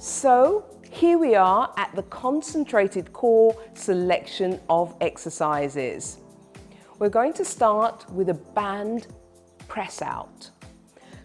So here we are at the concentrated core selection of exercises. We're going to start with a band press out.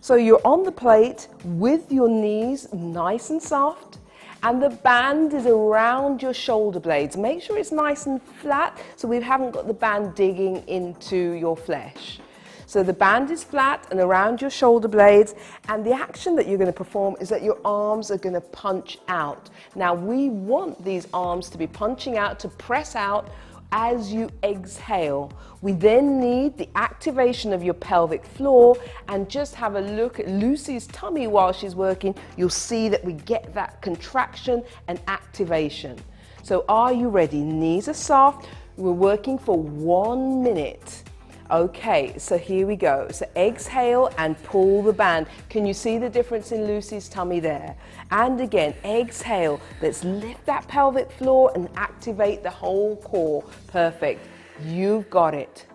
So you're on the plate with your knees nice and soft, and the band is around your shoulder blades. Make sure it's nice and flat so we haven't got the band digging into your flesh. So the band is flat and around your shoulder blades, and the action that you're going to perform is that your arms are going to punch out. Now we want these arms to be punching out, to press out as you exhale. We then need the activation of your pelvic floor, and just have a look at Lucy's tummy while she's working. You'll see that we get that contraction and activation. So are you ready? Knees are soft. We're working for 1 minute. Okay, so here we go. So exhale and pull the band. Can you see the difference in Lucy's tummy there? And again, exhale. Let's lift that pelvic floor and activate the whole core. Perfect. You've got it.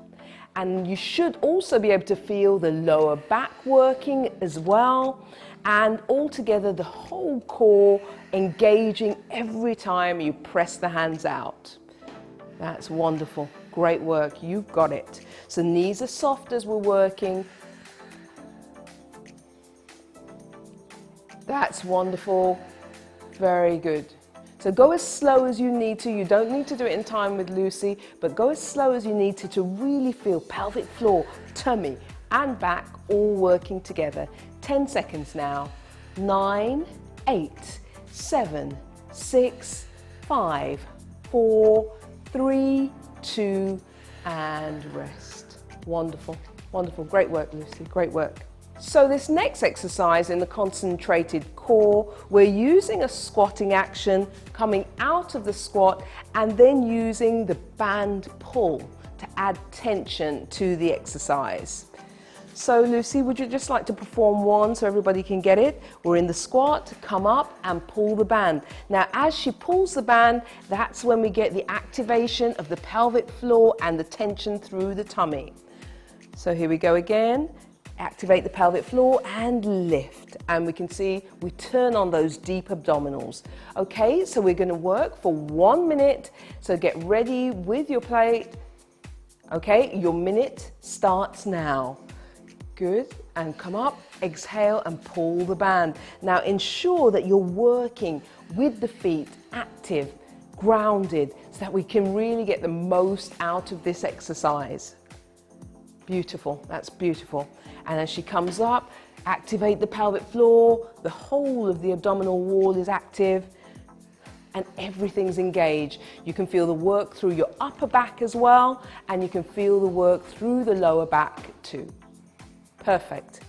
And you should also be able to feel the lower back working as well. And altogether, the whole core engaging every time you press the hands out. That's wonderful. Great work. You've got it. So knees are soft as we're working. That's wonderful. Very good. So go as slow as you need to. You don't need to do it in time with Lucy, but go as slow as you need to really feel pelvic floor, tummy and back all working together. 10 seconds now. 9, 8, 7, 6, 5, 4, 3, 2, and rest. Wonderful, wonderful. Great work, Lucy, great work. So this next exercise in the concentrated core, we're using a squatting action, coming out of the squat and then using the band pull to add tension to the exercise. So Lucy, would you just like to perform one so everybody can get it? We're in the squat, come up and pull the band. Now as she pulls the band, that's when we get the activation of the pelvic floor and the tension through the tummy. So here we go again. Activate the pelvic floor and lift. And we can see we turn on those deep abdominals. Okay, so we're going to work for 1 minute. So get ready with your plate. Okay, your minute starts now. Good, and come up, exhale and pull the band. Now ensure that you're working with the feet active, grounded, so that we can really get the most out of this exercise. Beautiful, that's beautiful. And as she comes up, activate the pelvic floor, the whole of the abdominal wall is active and everything's engaged. You can feel the work through your upper back as well, and you can feel the work through the lower back too. Perfect.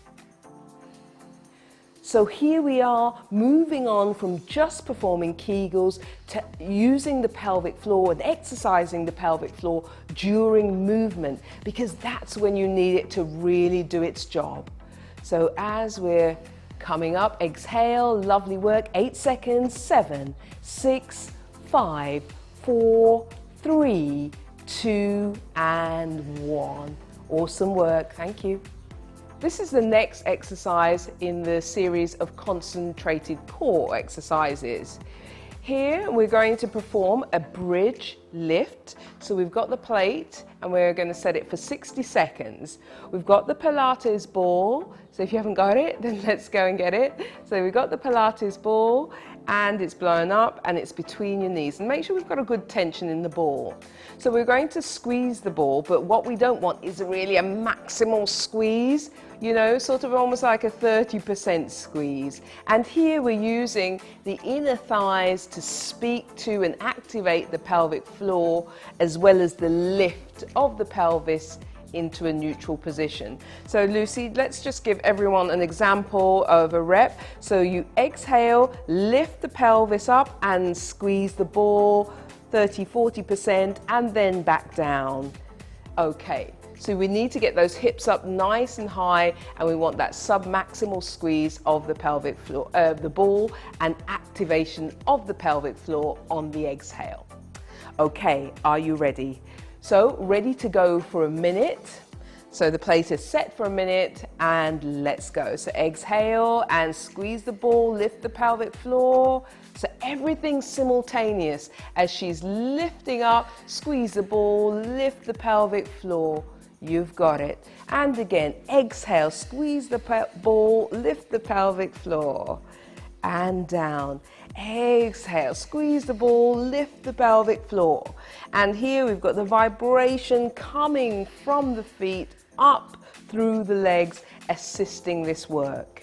So here we are moving on from just performing Kegels to using the pelvic floor and exercising the pelvic floor during movement, because that's when you need it to really do its job. So as we're coming up, exhale, lovely work, 8 seconds, 7, 6, 5, 4, 3, 2, and 1. Awesome work, thank you. This is the next exercise in the series of concentrated core exercises. Here we're going to perform a bridge lift. So we've got the plate and we're going to set it for 60 seconds. We've got the Pilates ball. So if you haven't got it, then let's go and get it. So we've got the Pilates ball and it's blown up and it's between your knees. And make sure we've got a good tension in the ball. So we're going to squeeze the ball, but what we don't want is really a maximal squeeze, you know, sort of almost like a 30% squeeze. And here we're using the inner thighs to speak to and activate the pelvic floor, as well as the lift of the pelvis into a neutral position. So Lucy, let's just give everyone an example of a rep. So you exhale, lift the pelvis up and squeeze the ball 30–40% and then back down. Okay, so we need to get those hips up nice and high, and we want that sub-maximal squeeze of the pelvic floor, the ball, and activation of the pelvic floor on the exhale. Okay, are you ready? So ready to go for a minute. So the plate is set for a minute and let's go. So exhale and squeeze the ball, lift the pelvic floor. So everything's simultaneous as she's lifting up, squeeze the ball, lift the pelvic floor. You've got it. And again, exhale, squeeze the ball, lift the pelvic floor. And down. Exhale, squeeze the ball, lift the pelvic floor. And here we've got the vibration coming from the feet up through the legs, assisting this work.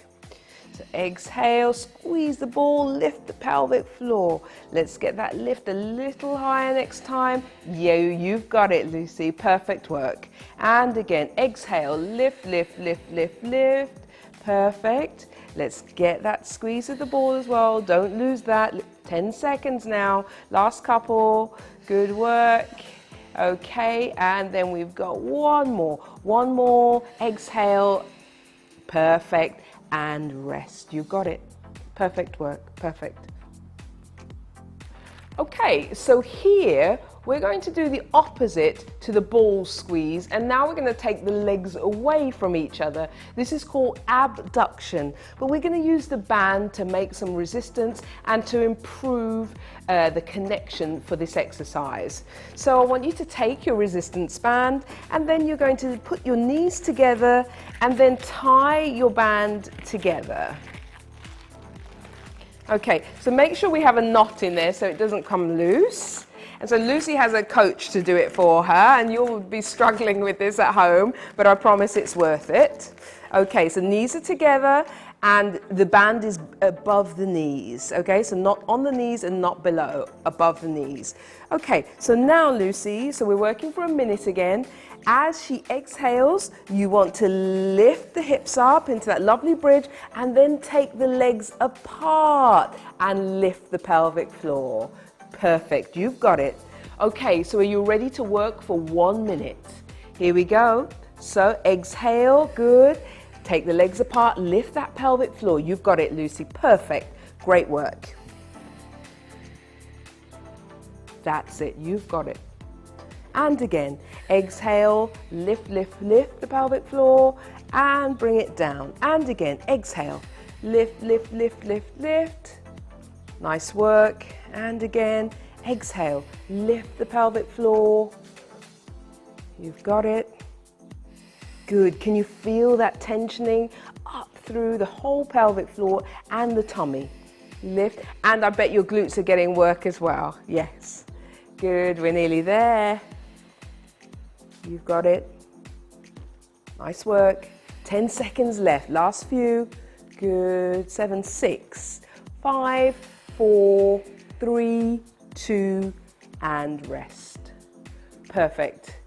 So exhale, squeeze the ball, lift the pelvic floor. Let's get that lift a little higher next time. Yeah, you've got it, Lucy. Perfect work. And again, exhale, lift, lift, lift, lift, lift. Perfect. Let's get that squeeze of the ball as well. Don't lose that. 10 seconds now. Last couple. Good work. Okay, and then we've got one more. One more. Exhale. Perfect. And rest. You got it. Perfect work. Perfect. Okay, so here we're going to do the opposite to the ball squeeze, and now we're going to take the legs away from each other. This is called abduction, but we're going to use the band to make some resistance and to improve the connection for this exercise. So I want you to take your resistance band, and then you're going to put your knees together and then tie your band together. Okay, so make sure we have a knot in there so it doesn't come loose. And so Lucy has a coach to do it for her, and you'll be struggling with this at home, but I promise it's worth it. Okay, so knees are together and the band is above the knees. Okay, so not on the knees and not below, above the knees. Okay, so now Lucy, so we're working for a minute again. As she exhales, you want to lift the hips up into that lovely bridge and then take the legs apart and lift the pelvic floor. Perfect, you've got it. Okay, so are you ready to work for 1 minute? Here we go. So exhale, good. Take the legs apart, lift that pelvic floor. You've got it, Lucy. Perfect. Great work. That's it, you've got it. And again, exhale, lift, lift, lift the pelvic floor and bring it down. And again, exhale, lift, lift, lift, lift, lift. Nice work. And again, exhale, lift the pelvic floor. You've got it. Good. Can you feel that tensioning up through the whole pelvic floor and the tummy? Lift. And I bet your glutes are getting work as well. Yes. Good. We're nearly there. You've got it. Nice work. 10 seconds left. Last few. Good. 7, 6, 5, 4, 3, 2, and rest. Perfect.